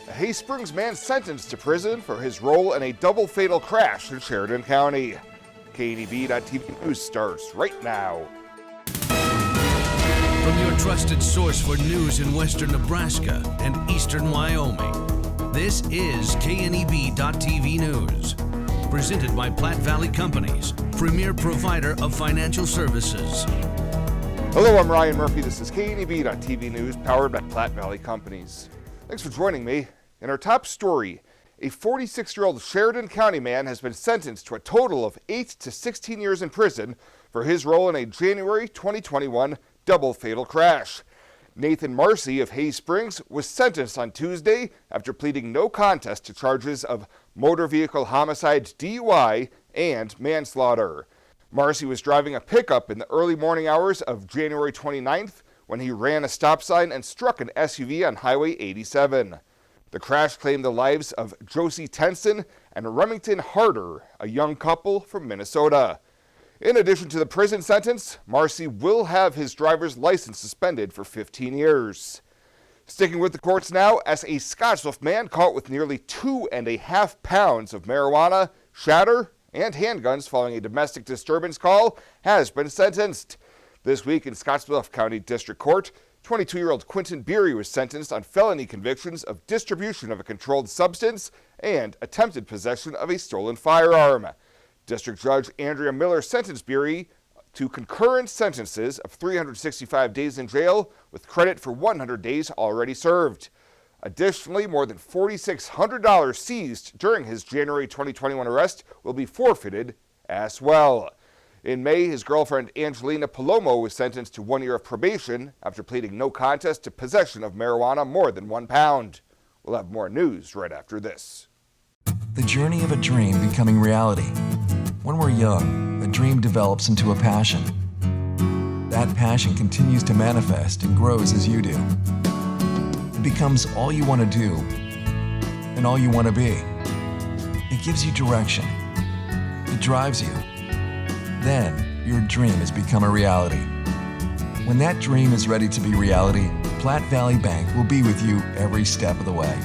A Hay Springs man sentenced to prison for his role in a double fatal crash in Sheridan County. KNEB.TV News starts right now. From your trusted source for news in western Nebraska and eastern Wyoming, this is KNEB.TV News. Presented by Platte Valley Companies, premier provider of financial services. Hello, I'm Ryan Murphy. This is KNEB.TV News, powered by Platte Valley Companies. Thanks for joining me. In our top story, a 46-year-old Sheridan County man has been sentenced to a total of 8 to 16 years in prison for his role in a January 2021 double fatal crash. Nathan Marcy of Hay Springs was sentenced on Tuesday after pleading no contest to charges of motor vehicle homicide, DUI, and manslaughter. Marcy was driving a pickup in the early morning hours of January 29th when he ran a stop sign and struck an SUV on Highway 87. The crash claimed the lives of Josie Tenson and Remington Harder, a young couple from Minnesota. In addition to the prison sentence, Marcy will have his driver's license suspended for 15 years. Sticking with the courts now, as a Scottsbluff man caught with nearly 2.5 pounds of marijuana, shatter, and handguns following a domestic disturbance call has been sentenced. This week in Scottsbluff County District Court, 22-year-old Quentin Beery was sentenced on felony convictions of distribution of a controlled substance and attempted possession of a stolen firearm. District Judge Andrea Miller sentenced Beery to concurrent sentences of 365 days in jail with credit for 100 days already served. Additionally, more than $4,600 seized during his January 2021 arrest will be forfeited as well. In May, his girlfriend Angelina Palomo was sentenced to 1 year of probation after pleading no contest to possession of marijuana more than 1 pound. We'll have more news right after this. The journey of a dream becoming reality. When we're young, a dream develops into a passion. That passion continues to manifest and grows as you do. It becomes all you want to do and all you want to be. It gives you direction. It drives you. Then, your dream has become a reality. When that dream is ready to be reality, Platte Valley Bank will be with you every step of the way.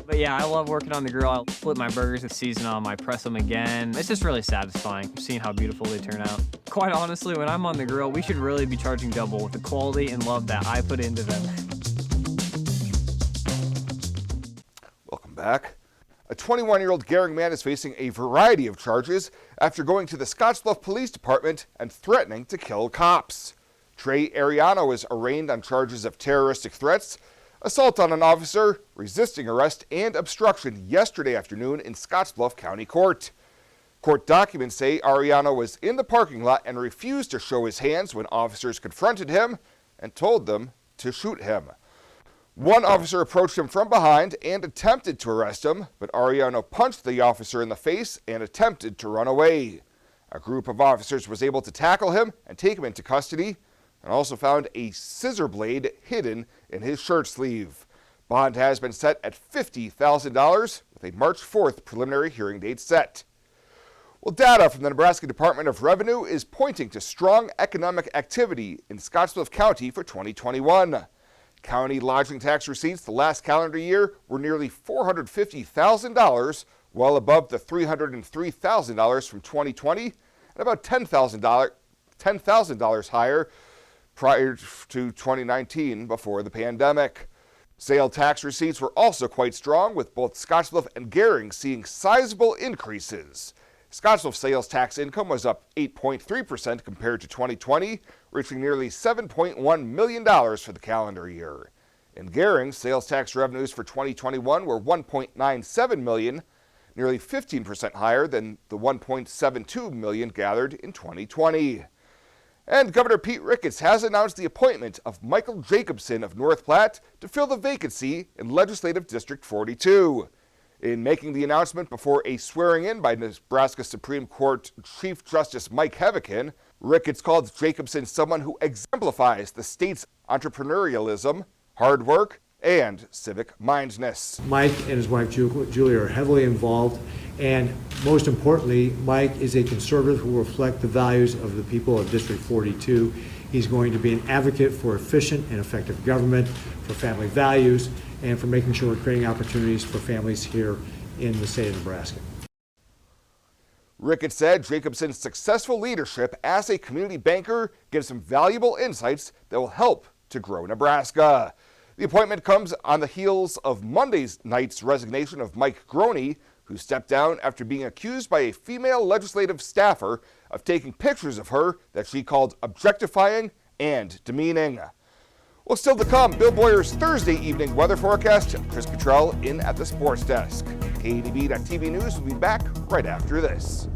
But yeah, I love working on the grill. I'll flip my burgers with season on them, I press them again. It's just really satisfying seeing how beautiful they turn out. Quite honestly, when I'm on the grill, we should really be charging double with the quality and love that I put into them. Welcome back. A 21-year-old Gering man is facing a variety of charges after going to the Scottsbluff Police Department and threatening to kill cops. Trey Ariano is arraigned on charges of terroristic threats, assault on an officer, resisting arrest, and obstruction yesterday afternoon in Scottsbluff County Court. Court documents say Ariano was in the parking lot and refused to show his hands when officers confronted him and told them to shoot him. One officer approached him from behind and attempted to arrest him, but Ariano punched the officer in the face and attempted to run away. A group of officers was able to tackle him and take him into custody, and also found a scissor blade hidden in his shirt sleeve. Bond has been set at $50,000 with a March 4th preliminary hearing date set. Well, data from the Nebraska Department of Revenue is pointing to strong economic activity in Scottsbluff County for 2021. County lodging tax receipts the last calendar year were nearly $450,000, well above the $303,000 from 2020 and about $10,000 higher prior to 2019 before the pandemic. Sale tax receipts were also quite strong, with both Scottsbluff and Gering seeing sizable increases. Scottsbluff sales tax income was up 8.3% compared to 2020, reaching nearly $7.1 million for the calendar year. In Gering, sales tax revenues for 2021 were $1.97 million, nearly 15% higher than the $1.72 million gathered in 2020. And Governor Pete Ricketts has announced the appointment of Michael Jacobson of North Platte to fill the vacancy in Legislative District 42. In making the announcement before a swearing-in by Nebraska Supreme Court Chief Justice Mike Heavican, Ricketts called Jacobson someone who exemplifies the state's entrepreneurialism, hard work, and civic mindedness. Mike and his wife Julie are heavily involved, and most importantly, Mike is a conservative who will reflect the values of the people of District 42. He's going to be an advocate for efficient and effective government, for family values, and for making sure we're creating opportunities for families here in the state of Nebraska. Ricketts said Jacobson's successful leadership as a community banker gives him valuable insights that will help to grow Nebraska. The appointment comes on the heels of Monday night's resignation of Mike Groney, who stepped down after being accused by a female legislative staffer of taking pictures of her that she called objectifying and demeaning. Well, still to come, Bill Boyer's Thursday evening weather forecast. Chris Cottrell in at the sports desk. KNEB.TV News will be back right after this.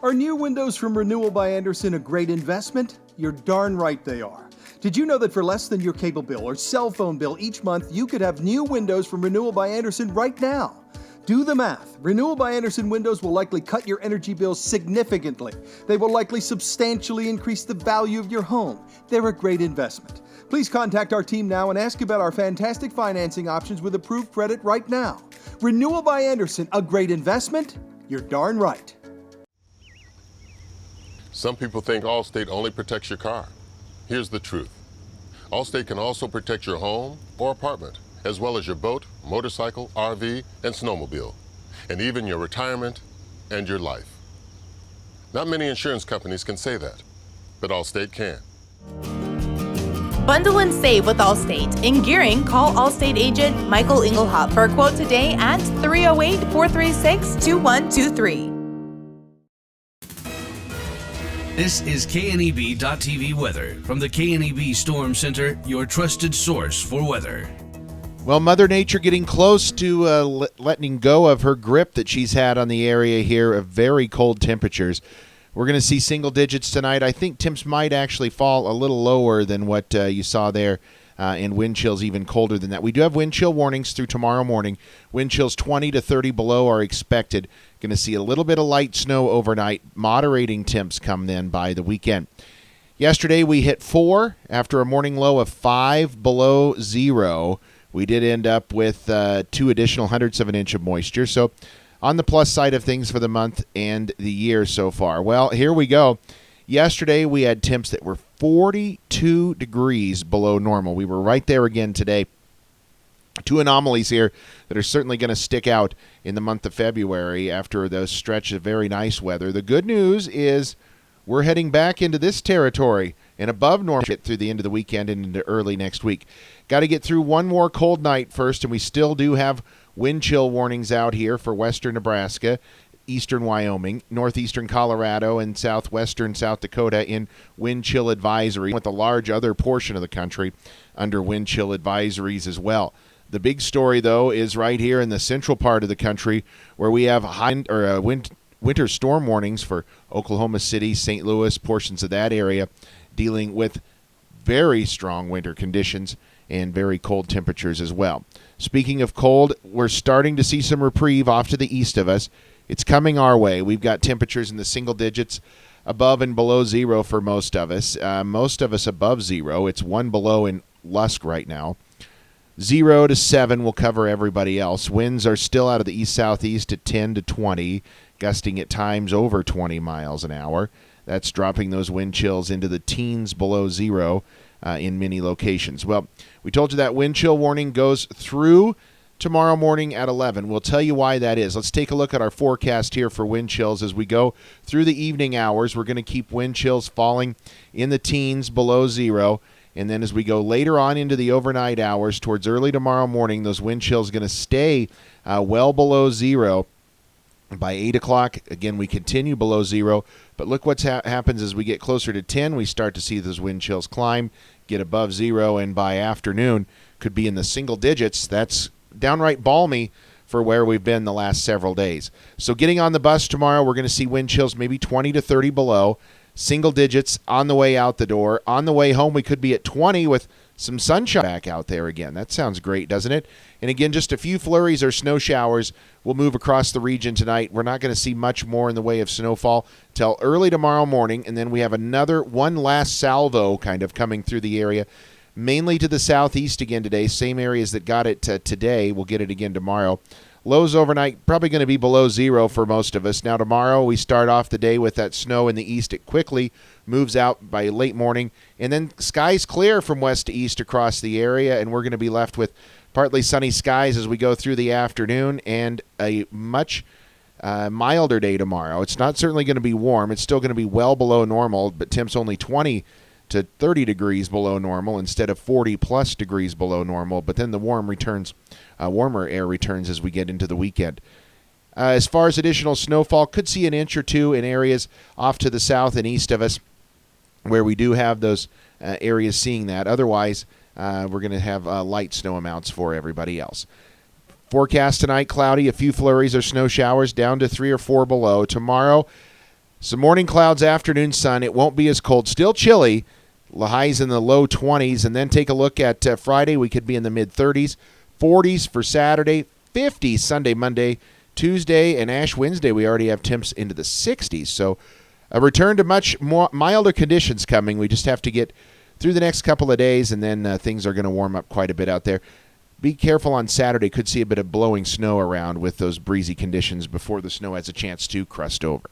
Are new windows from Renewal by Andersen a great investment? You're darn right they are. Did you know that for less than your cable bill or cell phone bill each month, you could have new windows from Renewal by Andersen right now? Do the math. Renewal by Andersen windows will likely cut your energy bills significantly. They will likely substantially increase the value of your home. They're a great investment. Please contact our team now and ask about our fantastic financing options with approved credit right now. Renewal by Andersen, a great investment? You're darn right. Some people think Allstate only protects your car. Here's the truth. Allstate can also protect your home or apartment, as well as your boat, motorcycle, RV, and snowmobile, and even your retirement and your life. Not many insurance companies can say that, but Allstate can. Bundle and save with Allstate. In Gearing, call Allstate agent Michael Inglehop for a quote today at 308-436-2123. This is KNEB.TV weather from the KNEB Storm Center, your trusted source for weather. Well, Mother Nature getting close to letting go of her grip that she's had on the area here of very cold temperatures. We're going to see single digits tonight. I think temps might actually fall a little lower than what you saw there, and wind chills even colder than that. We do have wind chill warnings through tomorrow morning. Wind chills 20 to 30 below are expected. Going to see a little bit of light snow overnight. Moderating temps come then by the weekend. Yesterday we hit 4 after a morning low of 5 below zero. We did end up with 2 additional hundredths of an inch of moisture. So on the plus side of things for the month and the year so far. Well, here we go. Yesterday we had temps that were 42 degrees below normal. We were right there again today. 2 anomalies here that are certainly going to stick out in the month of February after those stretch of very nice weather. The good news is we're heading back into this territory and above normal through the end of the weekend and into early next week. Got to get through one more cold night first, and we still do have wind chill warnings out here for western Nebraska, eastern Wyoming, northeastern Colorado, and southwestern South Dakota in wind chill advisory, with a large other portion of the country under wind chill advisories as well. The big story, though, is right here in the central part of the country where we have winter storm warnings for Oklahoma City, St. Louis, portions of that area, dealing with very strong winter conditions and very cold temperatures as well. Speaking of cold, we're starting to see some reprieve off to the east of us. It's coming our way. We've got temperatures in the single digits above and below zero for most of us. Most of us above zero. It's 1 below in Lusk right now. 0 to 7 will cover everybody else. Winds are still out of the east-southeast at 10 to 20, gusting at times over 20 miles an hour. That's dropping those wind chills into the teens below zero in many locations. Well, we told you that wind chill warning goes through tomorrow morning at 11. We'll tell you why that is. Let's take a look at our forecast here for wind chills as we go through the evening hours. We're going to keep wind chills falling in the teens below zero. And then as we go later on into the overnight hours towards early tomorrow morning, those wind chills are going to stay well below zero. By 8 o'clock, again, we continue below zero. But look what happens as we get closer to 10. We start to see those wind chills climb, get above 0, and by afternoon could be in the single digits. That's downright balmy for where we've been the last several days. So getting on the bus tomorrow, we're going to see wind chills maybe 20 to 30 below, single digits on the way out the door. On the way home, we could be at 20 with some sunshine back out there again. That sounds great, doesn't it? And again, just a few flurries or snow showers will move across the region tonight. We're not going to see much more in the way of snowfall till early tomorrow morning, and then we have one last salvo kind of coming through the area, mainly to the southeast again today. Same areas that got it today will get it again tomorrow. Lows overnight probably going to be below 0 for most of us. Now tomorrow we start off the day with that snow in the east. It quickly moves out by late morning, and then skies clear from west to east across the area, and we're going to be left with partly sunny skies as we go through the afternoon and a much milder day tomorrow. It's not certainly going to be warm. It's still going to be well below normal, but temps only 20 to 30 degrees below normal instead of 40-plus degrees below normal. But then the warmer air returns as we get into the weekend. As far as additional snowfall, could see an inch or two in areas off to the south and east of us where we do have those areas seeing that. Otherwise, we're going to have light snow amounts for everybody else. Forecast tonight, cloudy, a few flurries or snow showers down to 3 or 4 below. Tomorrow, some morning clouds, afternoon sun. It won't be as cold. Still chilly. Highs in the low 20s. And then take a look at Friday. We could be in the mid-30s. 40s for Saturday. 50s Sunday, Monday, Tuesday, and Ash Wednesday. We already have temps into the 60s. So a return to much more milder conditions coming. We just have to get through the next couple of days, and then things are going to warm up quite a bit out there. Be careful on Saturday. Could see a bit of blowing snow around with those breezy conditions before the snow has a chance to crust over.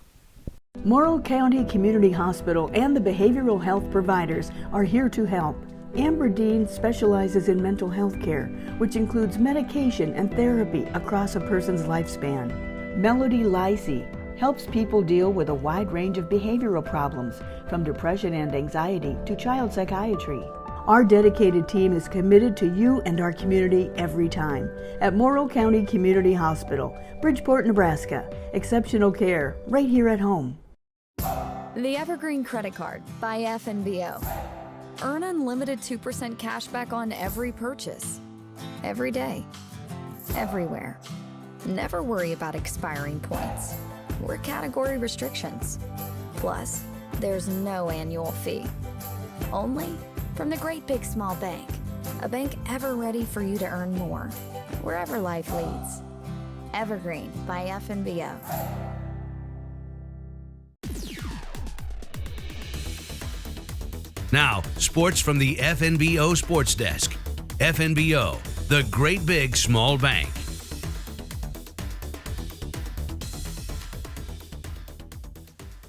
Morrill County Community Hospital and the behavioral health providers are here to help. Amber Dean specializes in mental health care, which includes medication and therapy across a person's lifespan. Melody Lacey helps people deal with a wide range of behavioral problems, from depression and anxiety to child psychiatry. Our dedicated team is committed to you and our community every time. At Morrill County Community Hospital, Bridgeport, Nebraska. Exceptional care right here at home. The Evergreen Credit Card by FNBO. Earn unlimited 2% cash back on every purchase. Every day. Everywhere. Never worry about expiring points or category restrictions. Plus, there's no annual fee. Only from the Great Big Small Bank. A bank ever ready for you to earn more, wherever life leads. Evergreen by FNBO. Now, sports from the FNBO Sports Desk. FNBO, the Great Big Small Bank.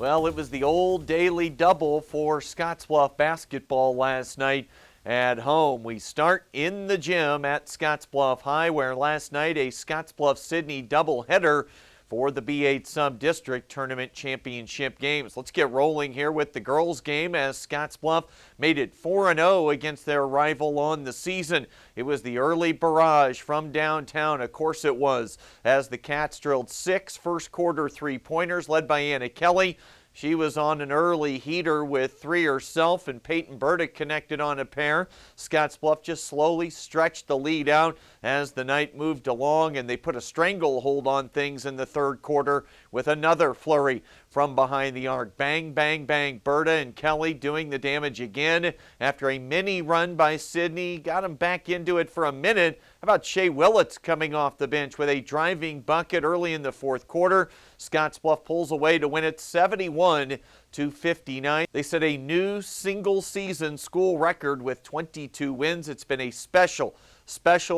Well, it was the old daily double for Scottsbluff basketball last night at home. We start in the gym at Scottsbluff High, where last night a Scottsbluff-Sydney doubleheader for the B8 Sub-District Tournament Championship games. Let's get rolling here with the girls' game as Scottsbluff made it 4-0 against their rival on the season. It was the early barrage from downtown. Of course it was, as the Cats drilled 6 first-quarter three-pointers led by Anna Kelly. She was on an early heater with 3 herself, and Peyton Burdick connected on a pair. Scottsbluff just slowly stretched the lead out as the night moved along, and they put a stranglehold on things in the third quarter with another flurry from behind the arc. Bang, bang, bang. Berta and Kelly doing the damage again after a mini run by Sydney. Got them back into it for a minute. How about Shea Willits coming off the bench with a driving bucket early in the fourth quarter? Scottsbluff pulls away to win it 71-59. They set a new single-season school record with 22 wins. It's been a special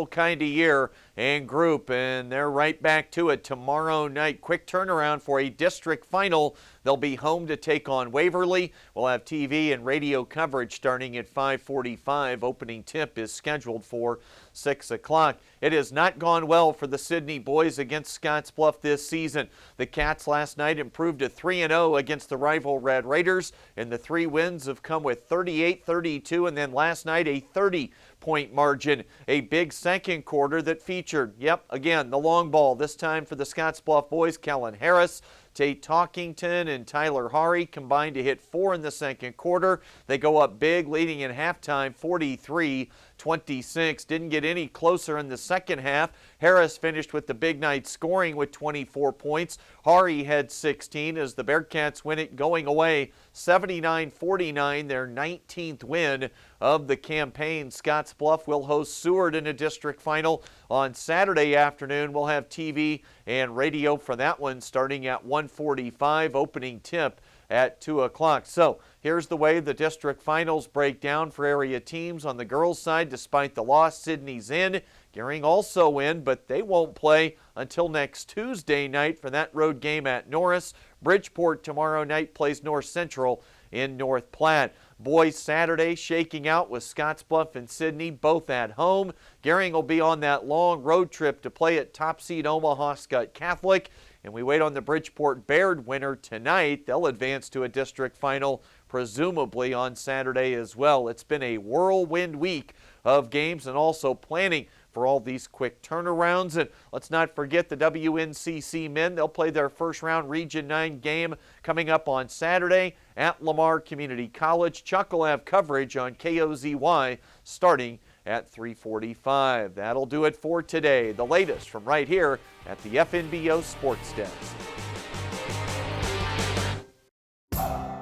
kind of year and group, and they're right back to it tomorrow night. Quick turnaround for a district final. They'll be home to take on Waverly. We'll have TV and radio coverage starting at 5:45. Opening tip is scheduled for 6 o'clock. It has not gone well for the Sydney boys against Scottsbluff this season. The Cats last night improved to 3-0 against the rival Red Raiders, and the 3 wins have come with 38-32, and then last night a 30-point margin. A big second quarter that featured, again, the long ball, this time for the Scottsbluff boys. Kellen Harris Tate Talkington and Tyler Hari combined to hit 4 in the second quarter. They go up big, leading in halftime 43-26. Didn't get any closer in the second half. Harris finished with the big night, scoring with 24 points. Hari had 16 as the Bearcats win it going away 79-49, their 19th win of the campaign. Scottsbluff will host Seward in a district final on Saturday afternoon. We'll have TV and radio for that one starting at 1:45, opening tip at 2 o'clock. So here's the way the district finals break down for area teams. On the girls' side, despite the loss, Sydney's in. Gearing also in, but they won't play until next Tuesday night for that road game at Norris. Bridgeport tomorrow night plays North Central in North Platte. Boys Saturday shaking out with Scottsbluff and Sydney, both at home. Gearing will be on that long road trip to play at top seed Omaha Skutt Catholic. And we wait on the Bridgeport Baird winner tonight. They'll advance to a district final, presumably on Saturday as well. It's been a whirlwind week of games and also planning for all these quick turnarounds. And let's not forget the WNCC men. They'll play their first round Region 9 game coming up on Saturday at Lamar Community College. Chuck will have coverage on KOZY starting at 3:45. That'll do it for today. The latest from right here at the FNBO Sports Desk.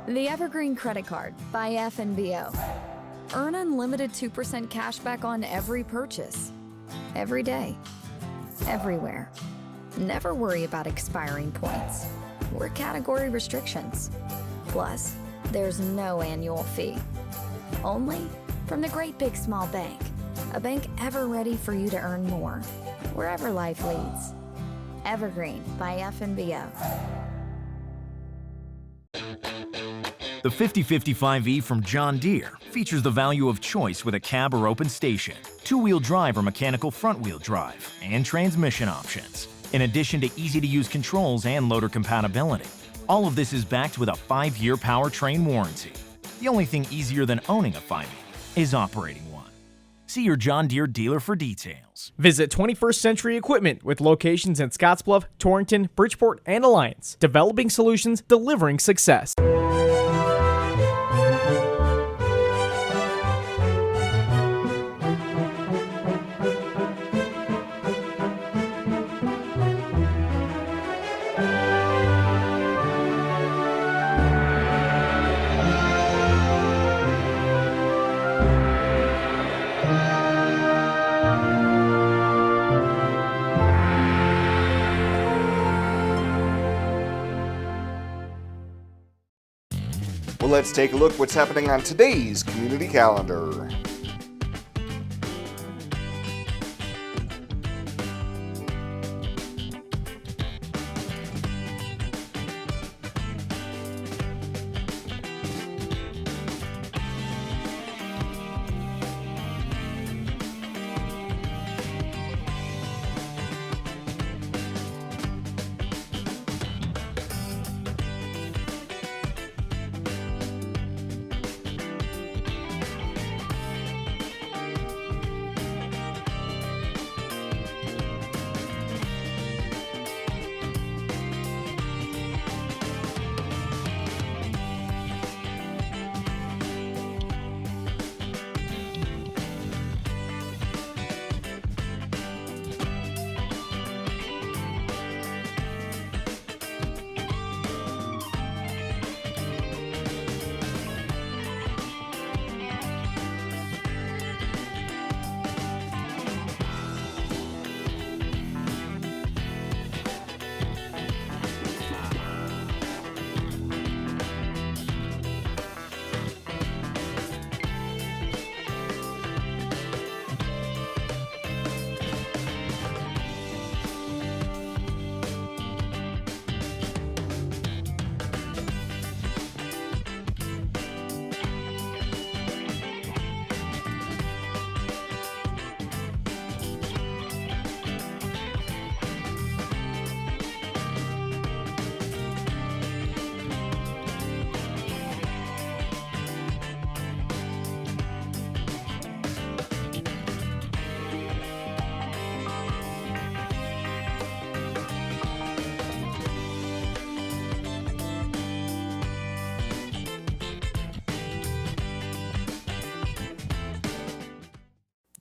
The Evergreen Credit Card by FNBO. Earn unlimited 2% cash back on every purchase. Every day. Everywhere. Never worry about expiring points or category restrictions. Plus, there's no annual fee. Only from the Great Big Small Bank. A bank ever ready for you to earn more, wherever life leads. Evergreen by FNBO. The 5055E from John Deere features the value of choice with a cab or open station, two-wheel drive or mechanical front-wheel drive, and transmission options. In addition to easy-to-use controls and loader compatibility. All of this is backed with a 5-year powertrain warranty. The only thing easier than owning a 5E is operating one. See your John Deere dealer for details. Visit 21st Century Equipment with locations in Scottsbluff, Torrington, Bridgeport, and Alliance. Developing solutions, delivering success. Well, let's take a look what's happening on today's community calendar.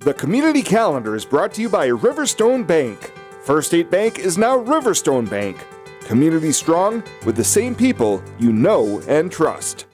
The Community Calendar is brought to you by Riverstone Bank. First State Bank is now Riverstone Bank. Community strong with the same people you know and trust.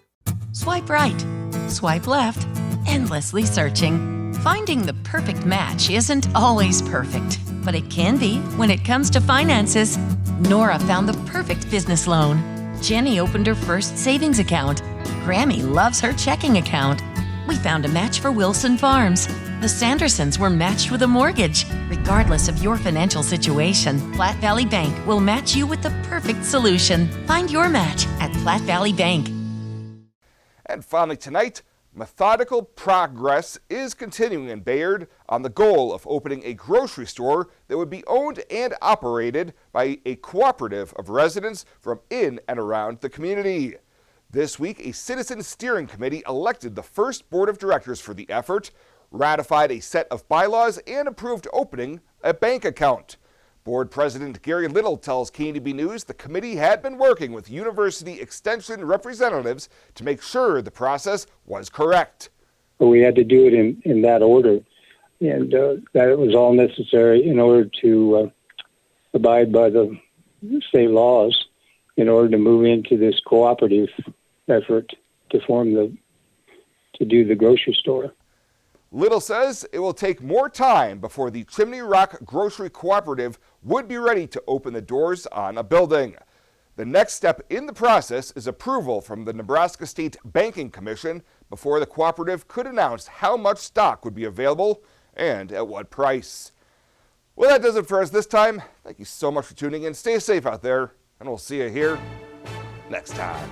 Swipe right, swipe left, endlessly searching. Finding the perfect match isn't always perfect, but it can be when it comes to finances. Nora found the perfect business loan. Jenny opened her first savings account. Grammy loves her checking account. We found a match for Wilson Farms. The Sandersons were matched with a mortgage. Regardless of your financial situation, Platte Valley Bank will match you with the perfect solution. Find your match at Platte Valley Bank. And finally tonight, methodical progress is continuing in Bayard on the goal of opening a grocery store that would be owned and operated by a cooperative of residents from in and around the community. This week, a citizen steering committee elected the first board of directors for the effort, ratified a set of bylaws, and approved opening a bank account. Board President Gary Little tells KNB News the committee had been working with University Extension representatives to make sure the process was correct. We had to do it in that order, and that it was all necessary in order to abide by the state laws in order to move into this cooperative effort to do the grocery store. Little says it will take more time before the Chimney Rock Grocery Cooperative would be ready to open the doors on a building. The next step in the process is approval from the Nebraska State Banking Commission before the cooperative could announce how much stock would be available and at what price. Well, that does it for us this time. Thank you so much for tuning in. Stay safe out there, and we'll see you here next time.